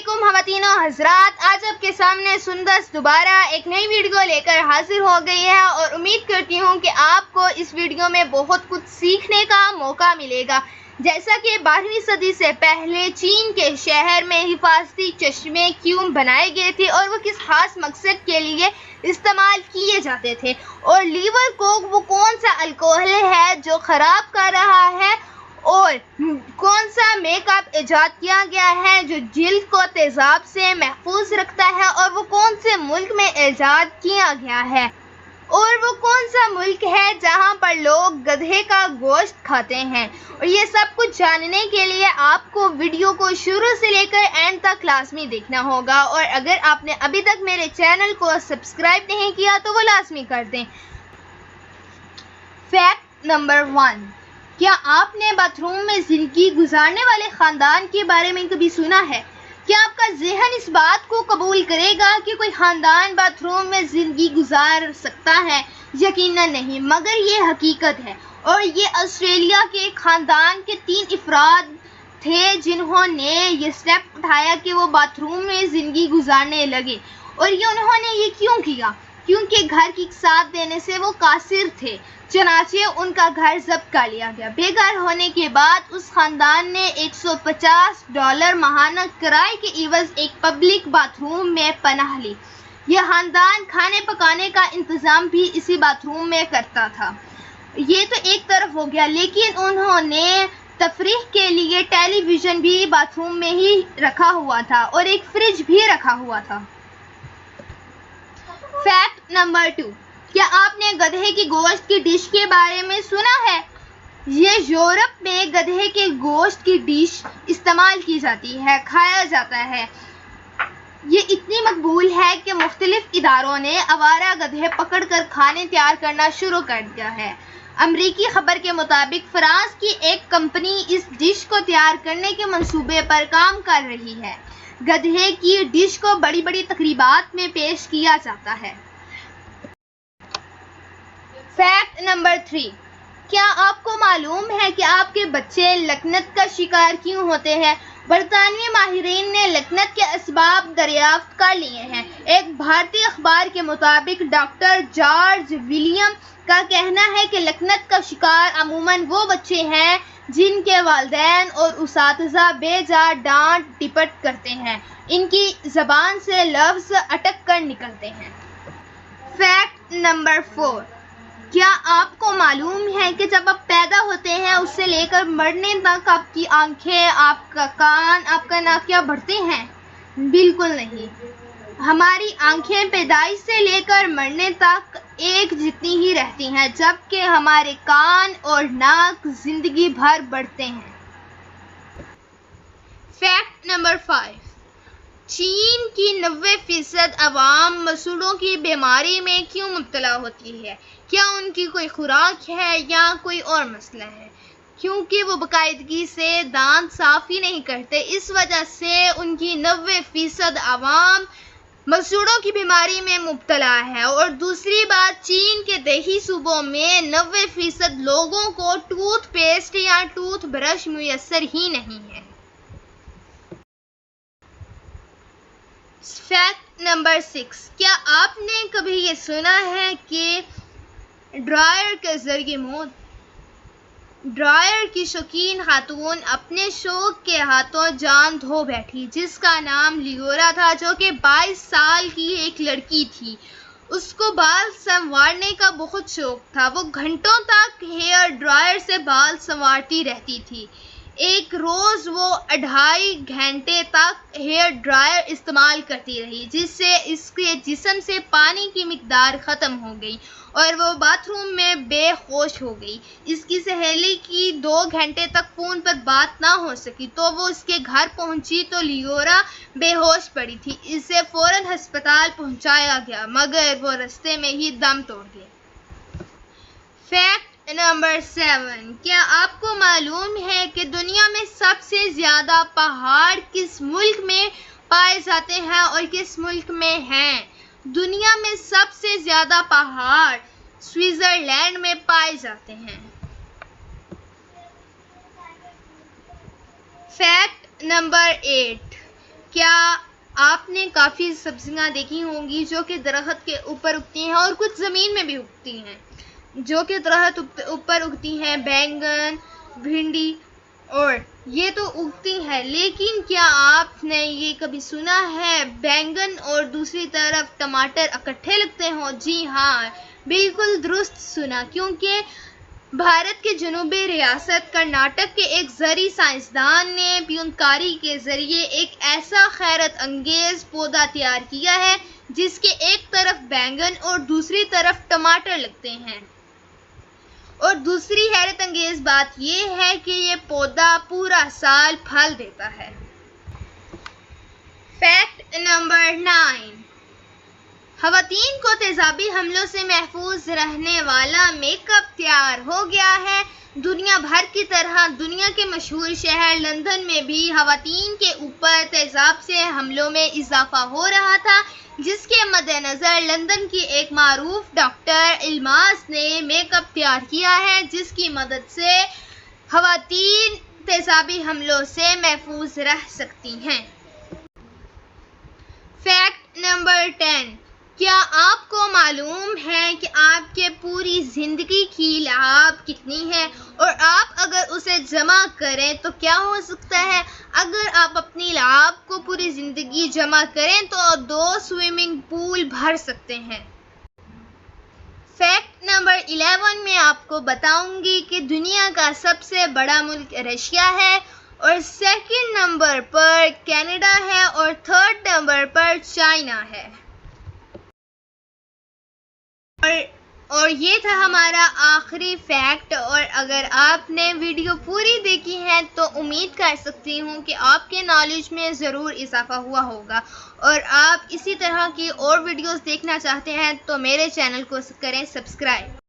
علیکم خواتین و حضرات، آج آپ کے سامنے سندس دوبارہ ایک نئی ویڈیو لے کر حاضر ہو گئی ہے اور امید کرتی ہوں کہ آپ کو اس ویڈیو میں بہت کچھ سیکھنے کا موقع ملے گا۔ جیسا کہ 12ویں صدی سے پہلے چین کے شہر میں حفاظتی چشمے کیوں بنائے گئے تھے اور وہ کس خاص مقصد کے لیے استعمال کیے جاتے تھے، اور لیور کوک وہ کون سا الکوہل ہے جو خراب کر رہا ہے، اور کون سا میک اپ ایجاد کیا گیا ہے جو جلد کو تیزاب سے محفوظ رکھتا ہے، اور وہ کون سے ملک میں ایجاد کیا گیا ہے، اور وہ کون سا ملک ہے جہاں پر لوگ گدھے کا گوشت کھاتے ہیں۔ اور یہ سب کچھ جاننے کے لیے آپ کو ویڈیو کو شروع سے لے کر اینڈ تک لازمی دیکھنا ہوگا، اور اگر آپ نے ابھی تک میرے چینل کو سبسکرائب نہیں کیا تو وہ لازمی کر دیں۔ فیکٹ نمبر 1، کیا آپ نے باتھ روم میں زندگی گزارنے والے خاندان کے بارے میں کبھی سنا ہے؟ کیا آپ کا ذہن اس بات کو قبول کرے گا کہ کوئی خاندان باتھ روم میں زندگی گزار سکتا ہے؟ یقیناً نہیں، مگر یہ حقیقت ہے، اور یہ آسٹریلیا کے ایک خاندان کے 3 افراد تھے جنہوں نے یہ اسٹیپ اٹھایا کہ وہ باتھ روم میں زندگی گزارنے لگے۔ اور انہوں نے یہ کیوں کیا؟ کیونکہ گھر کی ساتھ دینے سے وہ قاصر تھے، چنانچہ ان کا گھر ضبط کر لیا گیا۔ بے گھر ہونے کے بعد اس خاندان نے $150 ماہانہ کرائے کے عوض ایک پبلک باتھ روم میں پناہ لی۔ یہ خاندان کھانے پکانے کا انتظام بھی اسی باتھ روم میں کرتا تھا۔ یہ تو ایک طرف ہو گیا، لیکن انہوں نے تفریح کے لیے ٹیلی ویژن بھی باتھ روم میں ہی رکھا ہوا تھا اور ایک فریج بھی رکھا ہوا تھا۔ فیکٹ نمبر 2، کیا آپ نے گدھے کے گوشت کی ڈش کے بارے میں سنا ہے؟ یہ یورپ میں گدھے کے گوشت کی ڈش استعمال کی جاتی ہے، کھایا جاتا ہے۔ یہ اتنی مقبول ہے کہ مختلف اداروں نے آوارہ گدھے پکڑ کر کھانے تیار کرنا شروع کر دیا ہے۔ امریکی خبر کے مطابق فرانس کی ایک کمپنی اس ڈش کو تیار کرنے کے منصوبے پر کام کر رہی ہے۔ گدھے کی ڈش کو بڑی بڑی تقریبات میں پیش کیا جاتا ہے۔ فیکٹ نمبر 3، کیا آپ کو معلوم ہے کہ آپ کے بچے لکنت کا شکار کیوں ہوتے ہیں؟ برطانوی ماہرین نے لکنت کے اسباب دریافت کر لیے ہیں۔ ایک بھارتی اخبار کے مطابق ڈاکٹر جارج ولیم کا کہنا ہے کہ لکنت کا شکار عموماً وہ بچے ہیں جن کے والدین اور اساتذہ بے جا ڈانٹ ڈپٹ کرتے ہیں، ان کی زبان سے لفظ اٹک کر نکلتے ہیں۔ فیکٹ نمبر 4، کیا آپ کو معلوم ہے کہ جب آپ پیدا ہوتے ہیں اس سے لے کر مرنے تک آپ کی آنکھیں، آپ کا کان، آپ کا ناک کیا بڑھتے ہیں؟ بالکل نہیں، ہماری آنکھیں پیدائش سے لے کر مرنے تک ایک جتنی ہی رہتی ہیں، جبکہ ہمارے کان اور ناک زندگی بھر بڑھتے ہیں۔ فیکٹ نمبر 5، چین کی 90% عوام مسوڑھوں کی بیماری میں کیوں مبتلا ہوتی ہے؟ کیا ان کی کوئی خوراک ہے یا کوئی اور مسئلہ ہے؟ کیونکہ وہ باقاعدگی سے دانت صاف ہی نہیں کرتے، اس وجہ سے ان کی 90% عوام مسوڑھوں کی بیماری میں مبتلا ہے۔ اور دوسری بات، چین کے دیہی صوبوں میں 90% لوگوں کو ٹوتھ پیسٹ یا ٹوتھ برش میسر ہی نہیں ہے۔ فیکٹ نمبر 6، کیا آپ نے کبھی یہ سنا ہے کہ ڈرائر کے ذریعے موت؟ ڈرائر کی شوقین خاتون اپنے شوق کے ہاتھوں جان دھو بیٹھی، جس کا نام لیورا تھا، جو کہ 22 سال کی ایک لڑکی تھی۔ اس کو بال سنوارنے کا بہت شوق تھا، وہ گھنٹوں تک ہیئر ڈرائر سے بال سنوارتی رہتی تھی۔ ایک روز وہ 2.5 گھنٹے تک ہیئر ڈرائر استعمال کرتی رہی، جس سے اس کے جسم سے پانی کی مقدار ختم ہو گئی اور وہ باتھ روم میں بے ہوش ہو گئی۔ اس کی سہیلی کی 2 گھنٹے تک فون پر بات نہ ہو سکی تو وہ اس کے گھر پہنچی تو لیورا بے ہوش پڑی تھی۔ اسے فوراً ہسپتال پہنچایا گیا، مگر وہ راستے میں ہی دم توڑ گئی۔ فیکٹ نمبر 7، کیا آپ کو معلوم ہے کہ دنیا میں سب سے زیادہ پہاڑ کس ملک میں پائے جاتے ہیں اور کس ملک میں ہیں؟ دنیا میں سب سے زیادہ پہاڑ سوئٹزرلینڈ میں پائے جاتے ہیں۔ فیکٹ نمبر 8، کیا آپ نے کافی سبزیاں دیکھی ہوں گی جو کہ درخت کے اوپر اگتی ہیں اور کچھ زمین میں بھی اگتی ہیں، جو کہ درخت اوپر اگتی ہیں، بینگن، بھنڈی، اور یہ تو اگتی ہے، لیکن کیا آپ نے یہ کبھی سنا ہے بینگن اور دوسری طرف ٹماٹر اکٹھے لگتے ہوں؟ جی ہاں، بالکل درست سنا، کیونکہ بھارت کے جنوبی ریاست کرناٹک کے ایک زرعی سائنسدان نے پیونتکاری کے ذریعے ایک ایسا حیرت انگیز پودا تیار کیا ہے جس کے ایک طرف بینگن اور دوسری طرف ٹماٹر لگتے ہیں، اور دوسری حیرت انگیز بات یہ ہے کہ یہ پودا پورا سال پھل دیتا ہے۔ فیکٹ نمبر 9، خواتین کو تیزابی حملوں سے محفوظ رہنے والا میک اپ تیار ہو گیا ہے۔ دنیا بھر کی طرح دنیا کے مشہور شہر لندن میں بھی خواتین کے اوپر تیزاب سے حملوں میں اضافہ ہو رہا تھا، جس کے مد نظر لندن کی ایک معروف ڈاکٹر الماس نے میک اپ تیار کیا ہے جس کی مدد سے خواتین تیزابی حملوں سے محفوظ رہ سکتی ہیں۔ فیکٹ نمبر 10، کیا آپ کو معلوم ہے کہ آپ کے پوری زندگی کی لعاب کتنی ہے، اور آپ اگر اسے جمع کریں تو کیا ہو سکتا ہے؟ اگر آپ اپنی لعاب کو پوری زندگی جمع کریں تو 2 سوئمنگ پول بھر سکتے ہیں۔ فیکٹ نمبر 11 میں آپ کو بتاؤں گی کہ دنیا کا سب سے بڑا ملک رشیا ہے، اور 2nd نمبر پر کینیڈا ہے، اور 3rd نمبر پر چائنا ہے۔ اور یہ تھا ہمارا آخری فیکٹ، اور اگر آپ نے ویڈیو پوری دیکھی ہے تو امید کر سکتی ہوں کہ آپ کے نالج میں ضرور اضافہ ہوا ہوگا، اور آپ اسی طرح کی اور ویڈیوز دیکھنا چاہتے ہیں تو میرے چینل کو کریں سبسکرائب۔